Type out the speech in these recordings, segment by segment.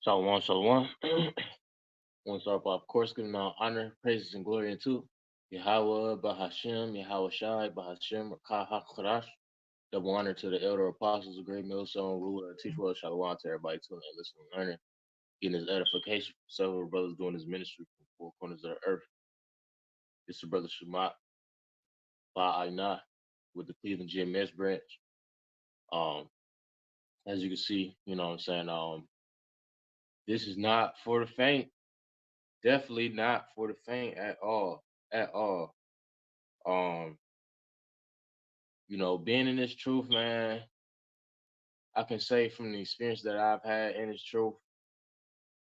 Shalom, shalom. Want to start off, of course, giving all honor, praises, and glory unto Yahweh, Bahashem, Yahweh Shai, Bahashem, Rakah HaKodash. Double honor to the elder apostles, the great millstone ruler, teach world, shalom to everybody tuning and listening and learning, getting his edification from several brothers doing his ministry from four corners of the earth. It's the brother Shemat Ba'ayna with the Cleveland GMS branch. Um, as you can see, you know what I'm saying, this is not for the faint. Definitely not for the faint at all. At all. Um, being in this truth, man, I can say from the experience that I've had in this truth,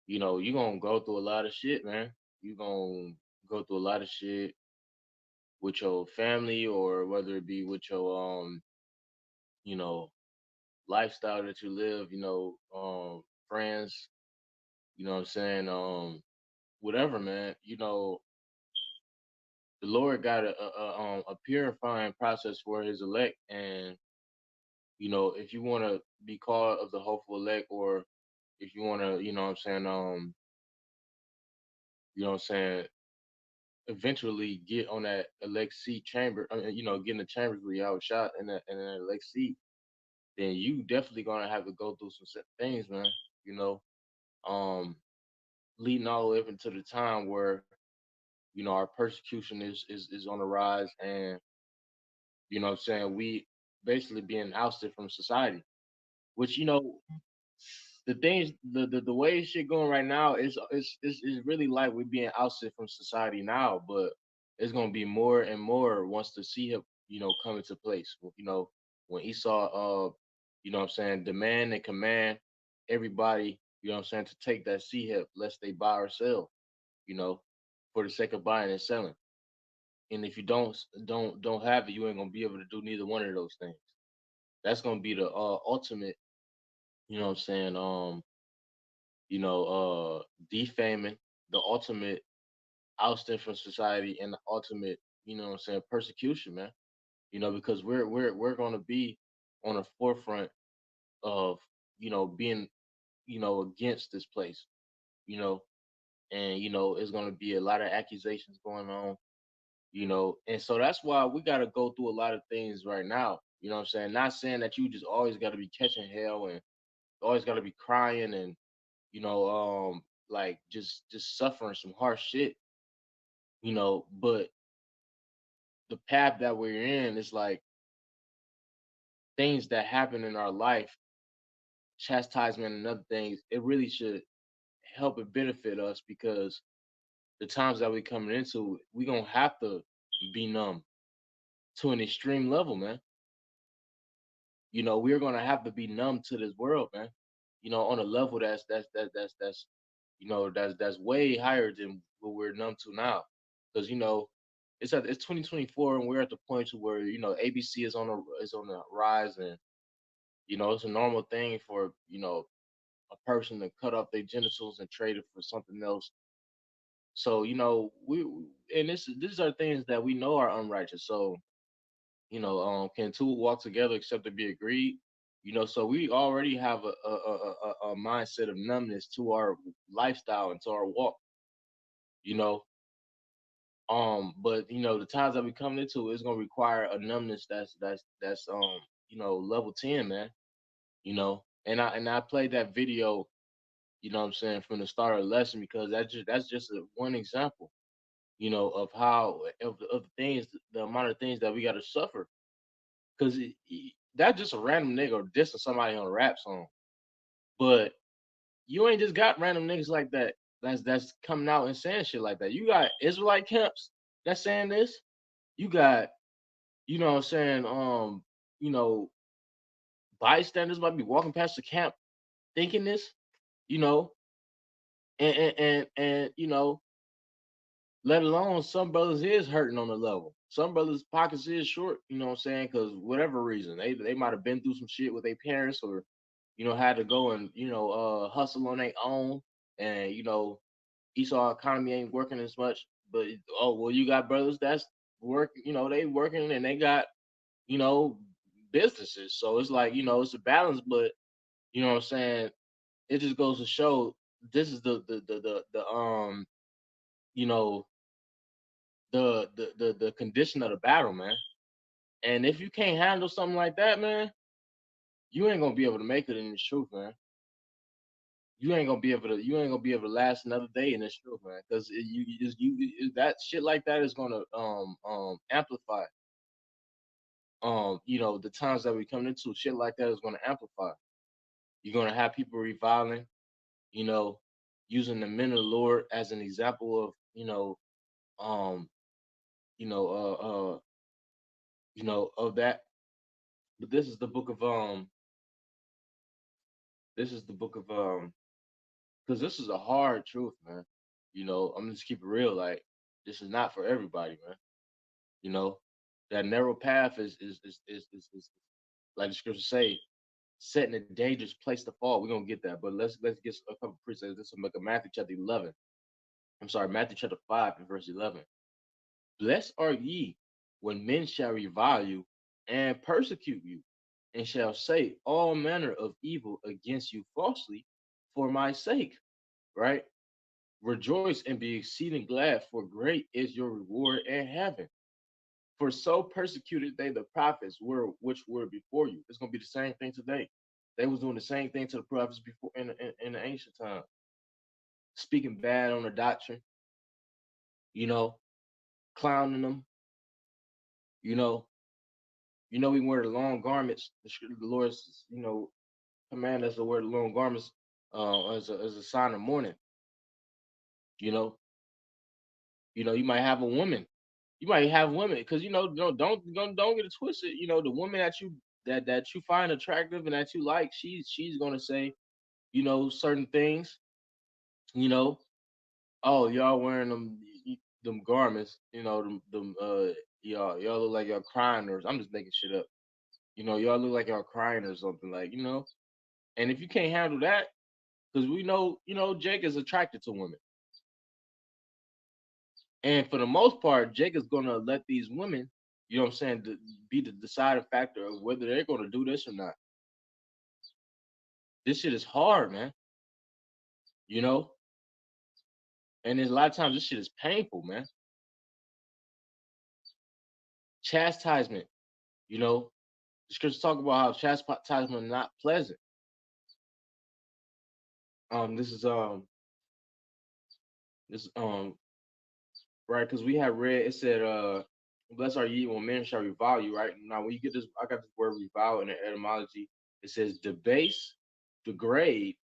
you're gonna go through a lot of shit, man. You're gonna go through a lot of shit with your family or whether it be with your you know, lifestyle that you live, friends, you know what I'm saying? Whatever, man. The Lord got a purifying process for his elect, and if you want to be called of the hopeful elect, or if you want to, eventually get on that elect seat chamber, get in the chambers where y'all shot in that elect seat, then you definitely gonna have to go through some things, man. You know, um, leading all the way up into the time where our persecution is on the rise, and we basically being ousted from society, which the things the way shit going right now is really like we're being ousted from society now, but it's gonna be more and more once the Seahip, come into place. When Esau demand and command everybody, to take that Seahip lest they buy or sell, you know, for the sake of buying and selling. And if you don't have it, you ain't gonna be able to do neither one of those things. That's gonna be the ultimate, you know what I'm saying, defaming, the ultimate ousting from society, and the ultimate, persecution, man. Because we're gonna be on the forefront of, being, against this place, you know, and it's gonna be a lot of accusations going on, and so that's why we gotta go through a lot of things right now. You know what I'm saying? Not saying that you just always gotta be catching hell and always gotta be crying and like just suffering some harsh shit, but the path that we're in is like things that happen in our life, chastisement and other things, it really should help and benefit us, because the times that we're coming into, we're gonna have to be numb to an extreme level, man. We're gonna have to be numb to this world, man. On a level that's way higher than what we're numb to now. Because it's 2024, and we're at the point to where ABC is on the rise, and it's a normal thing for a person to cut off their genitals and trade it for something else. So we and these are things that we know are unrighteous. So can two walk together except to be agreed? So we already have a mindset of numbness to our lifestyle and to our walk. You know, but the times that we coming into is gonna require a numbness that's level 10, man. And I played that video, what I'm saying, from the start of the lesson, because that's just one example, of how of the things, the amount of things that we got to suffer, because that's just a random nigga or dissing somebody on a rap song. But you ain't just got random niggas like that that's coming out and saying shit like that. You got Israelite camps that's saying this. You got, what I'm saying, you know, bystanders might be walking past the camp thinking this, you know, and let alone some brothers is hurting on the level. Some brothers' pockets is short, what I'm saying, because whatever reason, they might have been through some shit with their parents, or had to go and hustle on their own, and Esau economy ain't working as much. But oh well, you got brothers that's work, they working, and they got you know businesses. So it's like it's a balance, but what I'm saying, it just goes to show. this is you know, the condition of the battle, man. And if you can't handle something like that, man, you ain't gonna be able to make it in this truth, man. You ain't gonna be able to last another day in this truth, man. Because that shit like that is gonna amplify. You know, the times that we come into, shit like that is gonna amplify. You're gonna have people reviling, you know, using the men of the Lord as an example of, um, you know, of that. But this is the book of because this is a hard truth, man. You know, I'm just keep it real. Like, this is not for everybody, man. You know, that narrow path is like the scriptures say, setting a dangerous place to fall. We're gonna get that, but let's get a couple precepts. This is Matthew chapter 11. I'm sorry, Matthew chapter 5 and verse 11. Blessed are ye when men shall revile you and persecute you, and shall say all manner of evil against you falsely for my sake. Right? Rejoice and be exceeding glad, for great is your reward in heaven. For so persecuted they the prophets were which were before you. It's gonna be the same thing today. They was doing the same thing to the prophets before in the ancient time, speaking bad on the doctrine, you know, clowning them, you know, we wear the long garments. The Lord, command us to wear the long garments as a sign of mourning. You know, you might have a woman. You might have women because don't get it twisted. You know, the woman that you find attractive and that you like, she's gonna say, certain things. You know, oh, y'all wearing them garments. Y'all look like y'all crying, or I'm just making shit up. Y'all look like y'all crying or something, like. And if you can't handle that, because we know, Jake is attracted to women. And for the most part, Jake is gonna let these women, you know what I'm saying, be the deciding factor of whether they're gonna do this or not. This shit is hard, man. You know? And there's a lot of times this shit is painful, man. Chastisement, you know. The scriptures talk about how chastisement is not pleasant. This is right, because we have read, it said, blessed are ye when men shall revile you, right? Now, when you get this, I got this word revile in the etymology. It says debase, degrade,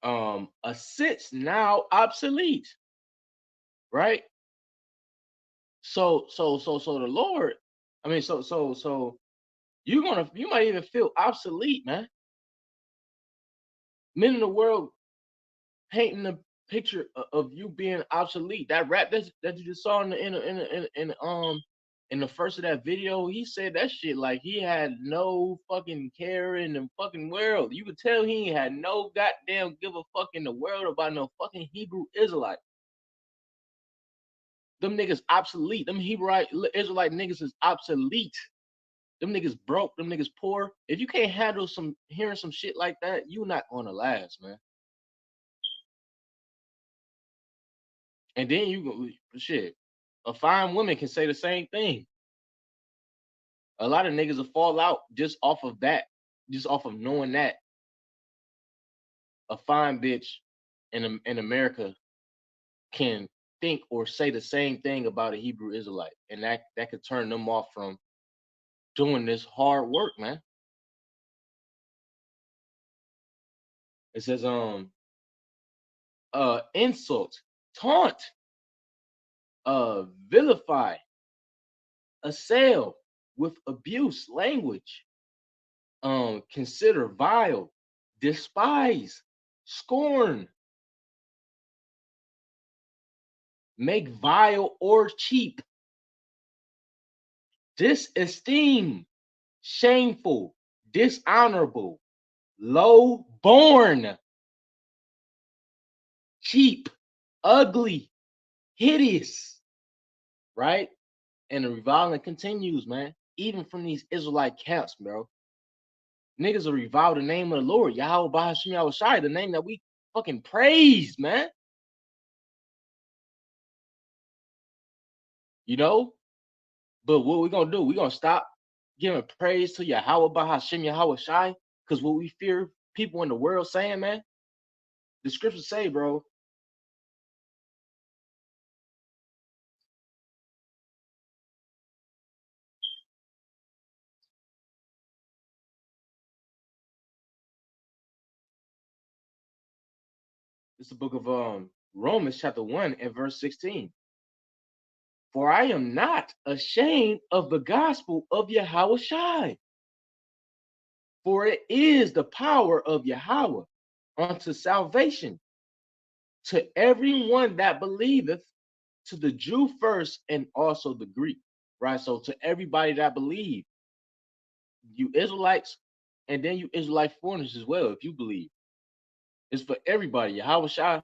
a sense now obsolete, right? So the Lord, I mean, so you might even feel obsolete, man. Men in the world painting a picture of you being obsolete. That rap that you just saw in the first of that video, he said that shit like he had no fucking care in the fucking world. You could tell he had no goddamn give a fuck in the world about no fucking Hebrew Israelite. Them niggas obsolete. Them Hebrew Israelite niggas is obsolete. Them niggas broke. Them niggas poor. If you can't handle hearing some shit like that, you're not gonna last, man. And then you go, shit. A fine woman can say the same thing. A lot of niggas will fall out just off of that, just off of knowing that a fine bitch in America can think or say the same thing about a Hebrew Israelite, and that could turn them off from doing this hard work, man. It says insult, taunt, vilify, assail with abuse language, consider vile, despise, scorn, make vile or cheap, disesteem, shameful, dishonorable, low born, cheap, ugly, hideous, right? And the reviling continues, man. Even from these Israelite camps, bro. Niggas will revile the name of the Lord, Yahweh Bahashim Yahushai, the name that we fucking praise, man. You know? But what we gonna do? We gonna stop giving praise to Yahweh Bahashim Yahweh Shai? Because what we fear people in the world saying, man, the scriptures say, bro. It's the book of Romans, chapter 1 and verse 16. For I am not ashamed of the gospel of Yahweh Shai, for it is the power of Yahweh unto salvation to everyone that believeth, to the Jew first and also the Greek, right? So to everybody that believe, you Israelites, and then you Israelite foreigners as well, if you believe. It's for everybody. Yahweh Shai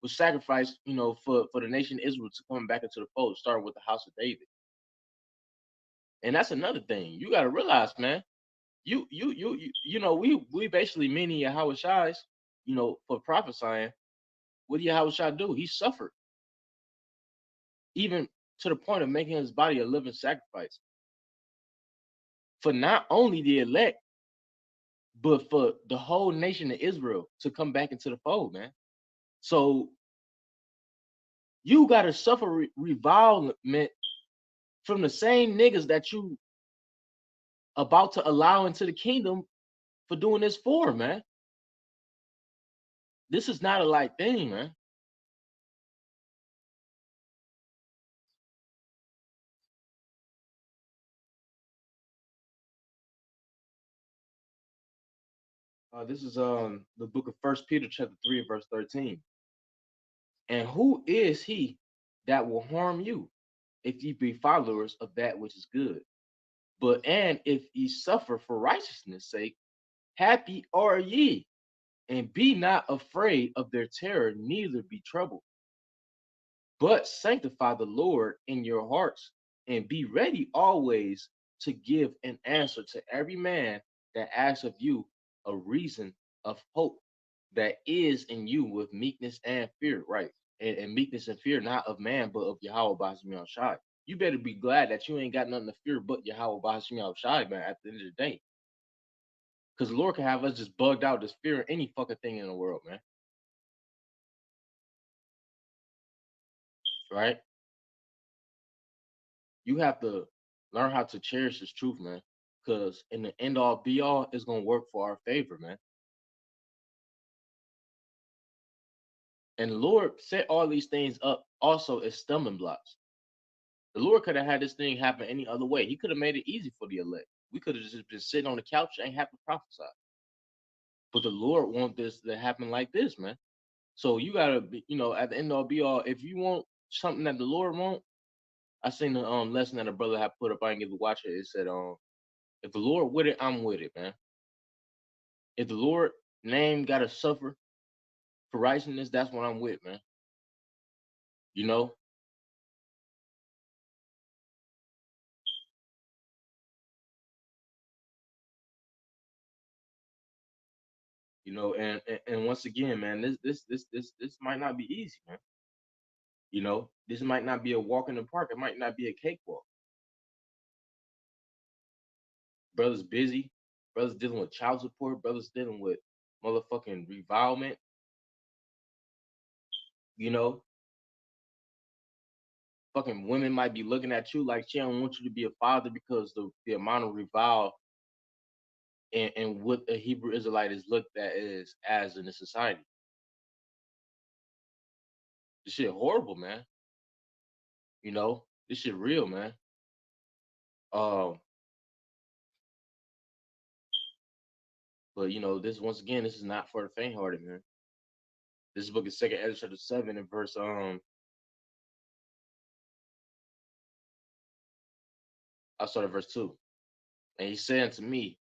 was sacrificed, for the nation of Israel to come back into the fold, starting with the house of David. And that's another thing. You gotta realize, man, we basically meaning Yahweh Shai's, for prophesying. What did Yahweh Shai do? He suffered, even to the point of making his body a living sacrifice for not only the elect, but for the whole nation of Israel to come back into the fold, man. So you gotta suffer revilement from the same niggas that you about to allow into the kingdom for doing this for, man. This is not a light thing, man. This is the book of First Peter, chapter 3, verse 13. And who is he that will harm you if ye be followers of that which is good? But and if ye suffer for righteousness' sake, happy are ye, and be not afraid of their terror, neither be troubled. But sanctify the Lord in your hearts, and be ready always to give an answer to every man that asks of you a reason of hope that is in you with meekness and fear, right? And meekness and fear, not of man, but of Yahweh Bahashim Shai. You better be glad that you ain't got nothing to fear but Yahweh Bahashim Shai, man, at the end of the day. Because the Lord can have us just bugged out, just fearing any fucking thing in the world, man. Right? You have to learn how to cherish this truth, man. Because in the end all be all, it's gonna work for our favor, man. And the Lord set all these things up also as stumbling blocks. The Lord could have had this thing happen any other way. He could have made it easy for the elect. We could have just been sitting on the couch and ain't have to prophesy. But the Lord wants this to happen like this, man. So you gotta be, at the end all be all, if you want something that the Lord want, I seen the lesson that a brother had put up. I didn't get to watch it. It said, if the Lord with it, I'm with it, man. If the Lord name gotta suffer for righteousness, that's what I'm with, man. You know, and once again, man, this might not be easy, man. This might not be a walk in the park. It might not be a cakewalk. Brothers busy, brothers dealing with child support, brothers dealing with motherfucking revilement. You know, fucking women might be looking at you like she don't want you to be a father because the amount of revile and what a Hebrew Israelite is looked at as in the society. This shit horrible, man. This shit real, man. Um, but this once again, this is not for the faint-hearted, man. This book is Second Ezra chapter 7 and verse I started verse 2. And he said unto me,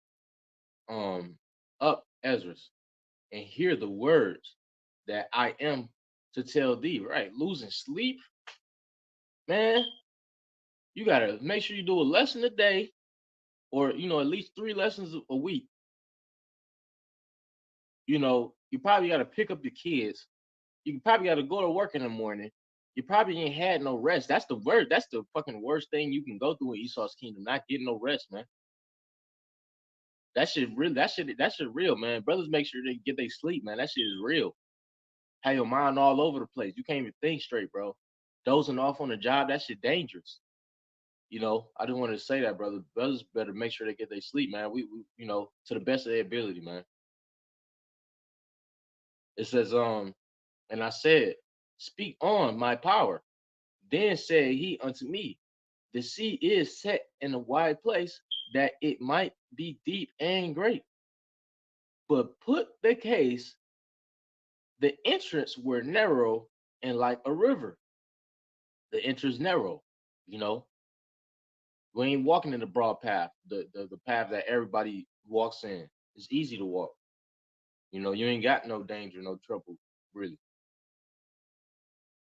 up Ezra, and hear the words that I am to tell thee. Right, losing sleep, man. You gotta make sure you do a lesson a day, or at least 3 lessons a week. You probably got to pick up your kids. You probably got to go to work in the morning. You probably ain't had no rest. That's the word. That's the fucking worst thing you can go through in Esau's kingdom. Not getting no rest, man. That shit real. That shit real, man. Brothers make sure they get their sleep, man. That shit is real. Have your mind all over the place. You can't even think straight, bro. Dozing off on the job, that shit dangerous. I didn't want to say that, brother. Brothers better make sure they get their sleep, man. We to the best of their ability, man. It says, and I said, speak on my power. Then said he unto me, the sea is set in a wide place that it might be deep and great. But put the case, the entrance were narrow and like a river. The entrance narrow, you know. We ain't walking in the broad path, the path that everybody walks in. It's easy to walk. You ain't got no danger, no trouble, really.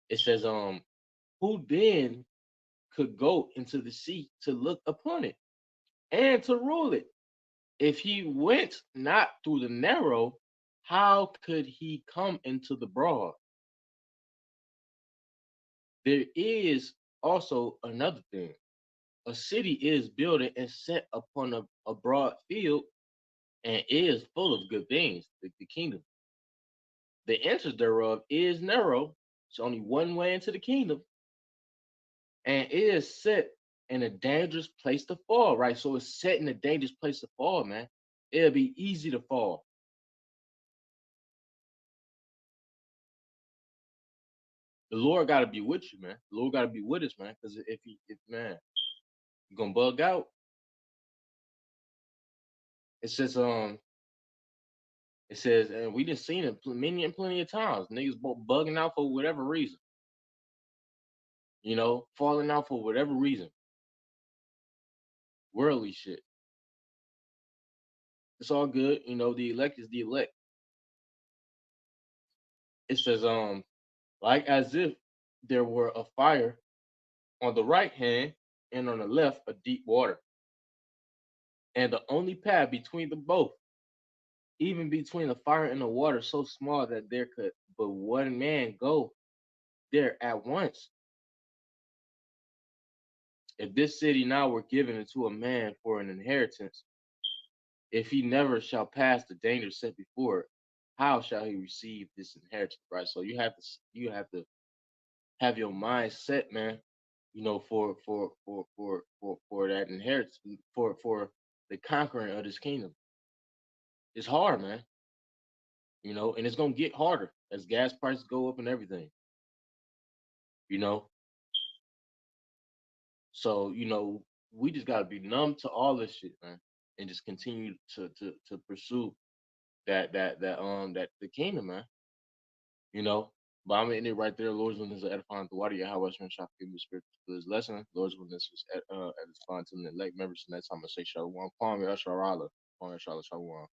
It says, who then could go into the sea to look upon it and to rule it? If he went not through the narrow, how could he come into the broad? There is also another thing. A city is builded and set upon a broad field and is full of good things, the kingdom. The entrance thereof is narrow. It's only one way into the kingdom, and it is set in a dangerous place to fall, right? So it's set in a dangerous place to fall, man. It'll be easy to fall. The Lord got to be with you, man. The Lord got to be with us, man. Because if man, you're gonna bug out. It says, and we just seen it many and plenty of times. Niggas bugging out for whatever reason, falling out for whatever reason, worldly shit. It's all good, the elect is the elect. It says, like as if there were a fire on the right hand and on the left a deep water, and the only path between them both, even between the fire and the water, so small that there could but one man go there at once. If this city now were given into a man for an inheritance, if he never shall pass the danger set before it, how shall he receive this inheritance? Right. So you have to have your mind set, man. For that inheritance, for the conquering of this kingdom. It's hard, man. And it's gonna get harder as gas prices go up and everything. You know, so we just gotta be numb to all this shit, man, and just continue to pursue that the kingdom, man. You know. But I'm in it right there. Lord's willingness is edifying the water. Yahweh Shemon shall give me the spirit for this lesson. Lord's willingness is edifying to the elect members. And next time I say Shalom. Palm Yasharala. Palm Yasharala Shalom.